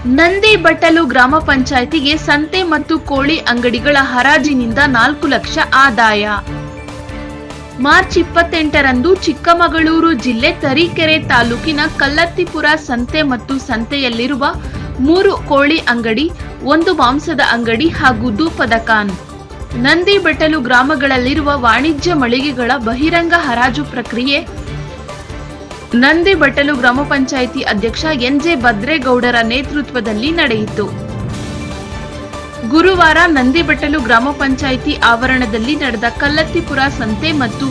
ನಂದಿ ಬಟ್ಟಲು ಗ್ರಾಮ ಪಂಚಾಯಿತಿಗೆ ಸಂತೆ ಮತ್ತು ಕೋಳಿ ಅಂಗಡಿಗಳ ಹರಾಜಿನಿಂದ 4 ಲಕ್ಷ ಆದಾಯ. ಮಾರ್ಚ್ 28ರಂದು ಚಿಕ್ಕಮಗಳೂರು ಜಿಲ್ಲೆ ತರೀಕೆರೆ ತಾಲೂಕಿನ ಕಲ್ಲತ್ತಿಪುರ ಸಂತೆ ಮತ್ತು ಸಂತೆಯಲ್ಲಿರುವ 3 ಕೋಳಿ ಅಂಗಡಿ, 1 ಮಾಂಸದ ಅಂಗಡಿ ಹಾಗೂ ಧೂಪದ ಖಾನ್, ನಂದಿ ಬಟ್ಟಲು ಗ್ರಾಮಗಳಲ್ಲಿರುವ ವಾಣಿಜ್ಯ ಮಳಿಗೆಗಳ ಬಹಿರಂಗ ಹರಾಜು ಪ್ರಕ್ರಿಯೆ ನಂದಿ ಬಟ್ಟಲು ಗ್ರಾಮ ಪಂಚಾಯಿತಿ ಅಧ್ಯಕ್ಷ ಎನ್.ಜೆ. ಭದ್ರೇಗೌಡರ ನೇತೃತ್ವದಲ್ಲಿ ನಡೆಯಿತು. ಗುರುವಾರ ನಂದಿ ಬಟ್ಟಲು ಗ್ರಾಮ ಪಂಚಾಯಿತಿ ಆವರಣದಲ್ಲಿ ನಡೆದ ಕಲ್ಲತ್ತಿಪುರ ಸಂತೆ ಮತ್ತು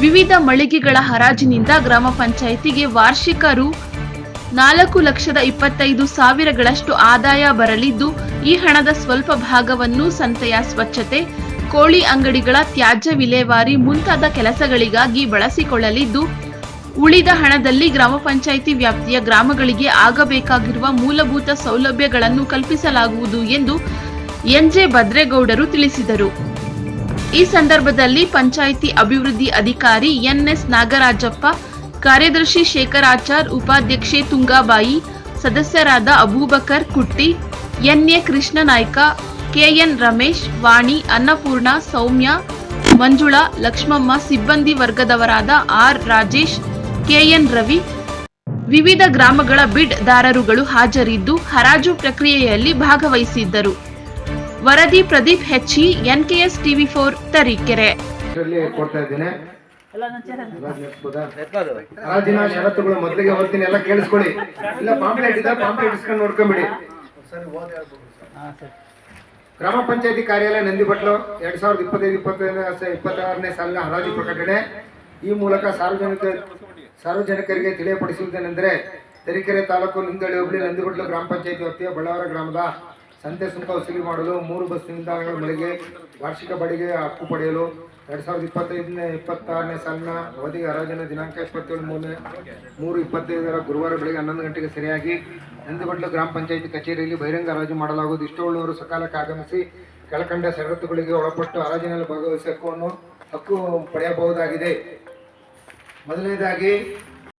ವಿವಿಧ ಮಳಿಗೆಗಳ ಹರಾಜಿನಿಂದ ಗ್ರಾಮ ಪಂಚಾಯಿತಿಗೆ ವಾರ್ಷಿಕ ರು. 4,25,000ಗಳಷ್ಟು ಆದಾಯ ಬರಲಿದ್ದು, ಈ ಹಣದ ಸ್ವಲ್ಪ ಭಾಗವನ್ನು ಸಂತೆಯ ಸ್ವಚ್ಛತೆ, ಕೋಳಿ ಅಂಗಡಿಗಳ ತ್ಯಾಜ್ಯ ವಿಲೇವಾರಿ ಮುಂತಾದ ಕೆಲಸಗಳಿಗಾಗಿ ಬಳಸಿಕೊಳ್ಳಲಿದ್ದು, ಉಳಿದ ಹಣದಲ್ಲಿ ಗ್ರಾಮ ಪಂಚಾಯಿತಿ ವ್ಯಾಪ್ತಿಯ ಗ್ರಾಮಗಳಿಗೆ ಆಗಬೇಕಾಗಿರುವ ಮೂಲಭೂತ ಸೌಲಭ್ಯಗಳನ್ನು ಕಲ್ಪಿಸಲಾಗುವುದು ಎಂದು ಎನ್.ಜೆ. ಭದ್ರೇಗೌಡರು ತಿಳಿಸಿದರು. ಈ ಸಂದರ್ಭದಲ್ಲಿ ಪಂಚಾಯಿತಿ ಅಭಿವೃದ್ಧಿ ಅಧಿಕಾರಿ ಎನ್.ಎಸ್. ನಾಗರಾಜಪ್ಪ, ಕಾರ್ಯದರ್ಶಿ ಶೇಖರಾಚಾರ್, ಉಪಾಧ್ಯಕ್ಷೆ ತುಂಗಾಬಾಯಿ, ಸದಸ್ಯರಾದ ಅಬೂಬಕರ್ ಕುಟ್ಟಿ, ಎನ್.ಎ. ಕೃಷ್ಣನಾಯ್ಕ, ಕೆ.ಎನ್. ರಮೇಶ್, ವಾಣಿ, ಅನ್ನಪೂರ್ಣ, ಸೌಮ್ಯ, ಮಂಜುಳಾ, ಲಕ್ಷ್ಮಮ್ಮ, ಸಿಬ್ಬಂದಿ ವರ್ಗದವರಾದ ಆರ್. ರಾಜೇಶ್, ಕೆಎನ್. ರವಿ, ವಿವಿಧ ಗ್ರಾಮಗಳ ಬಿಡ್ ದಾರರುಗಳು ಹಾಜರಿದ್ದು ಹರಾಜು ಪ್ರಕ್ರಿಯೆಯಲ್ಲಿ ಭಾಗವಹಿಸಿದ್ದರು. ವರದಿ ಪ್ರದೀಪ್ ಹೆಚ್, ಎನ್ಕೆಎಸ್ ಟಿವಿ4 ತರೀಕೆರೆ. ಹರಾಜಿನ ಷರತ್ತುಗಳು ಮೊದಲಿಗೆ ಓದ್ತೀನಿ, ಎಲ್ಲ ಕೇಳಿಸ್ಕೊಳ್ಳಿ. ಇಲ್ಲ ಪಾಂಪ್ಲೆಟ್ ಇದೆ, ಪಾಂಪ್ಲೆಟ್ ಇಸ್ಕೊಂಡು ನೋಡ್ಕೊಂಬಿಡಿ. ಗ್ರಾಮ ಪಂಚಾಯತಿ ಕಾರ್ಯಾಲಯ ನಂದಿ ಬಟ್ಲು 2025-26ನೇ ಸಾಲಿನ ಹರಾಜು ಪ್ರಕಟಣೆ. ಈ ಮೂಲಕ ಸಾರ್ವಜನಿಕರಿಗೆ ತಿಳಿಯಪಡಿಸುವುದೇನೆಂದರೆ, ತರೀಕೆರೆ ತಾಲೂಕು ನಿಂದಳ್ಳಿ ಹೋಬಳಿ ನಂದಿಬಟ್ಲು ಗ್ರಾಮ ಪಂಚಾಯತಿ ವ್ಯಾಪ್ತಿಯ ಬಳ್ಳಾವರ ಗ್ರಾಮದ ಸಂತೆ ಸುಂಕ ವಸೂಲಿ ಮಾಡಲು 3 ಬಸ್ ನಿಲ್ದಾಣಗಳ ಮಳಿಗೆ ವಾರ್ಷಿಕ ಬಾಡಿಗೆ ಹಕ್ಕು ಪಡೆಯಲು 2025-26ನೇ ಸಾಲಿನ ಅವಧಿಗೆ ಹರಾಜಿನ ದಿನಾಂಕ 27/3/25 ಗುರುವಾರ ಬೆಳಗ್ಗೆ 11 ಗಂಟೆಗೆ ಸರಿಯಾಗಿ ನಂದಿಬಟ್ಲು ಗ್ರಾಮ ಪಂಚಾಯತಿ ಕಚೇರಿಯಲ್ಲಿ ಬಹಿರಂಗ ಹರಾಜು ಮಾಡಲಾಗುವುದು. ಇಷ್ಟುಳ್ಳವರು ಸಕಾಲಕ್ಕೆ ಆಗಮಿಸಿ ಕೆಳಕಂಡ ಷರತ್ತುಗಳಿಗೆ ಒಳಪಟ್ಟು ಹರಾಜಿನಲ್ಲಿ ಭಾಗವಹಿಸಿ ಹಕ್ಕು ಪಡೆಯಬಹುದಾಗಿದೆ. ಮೊದಲನೇದಾಗಿ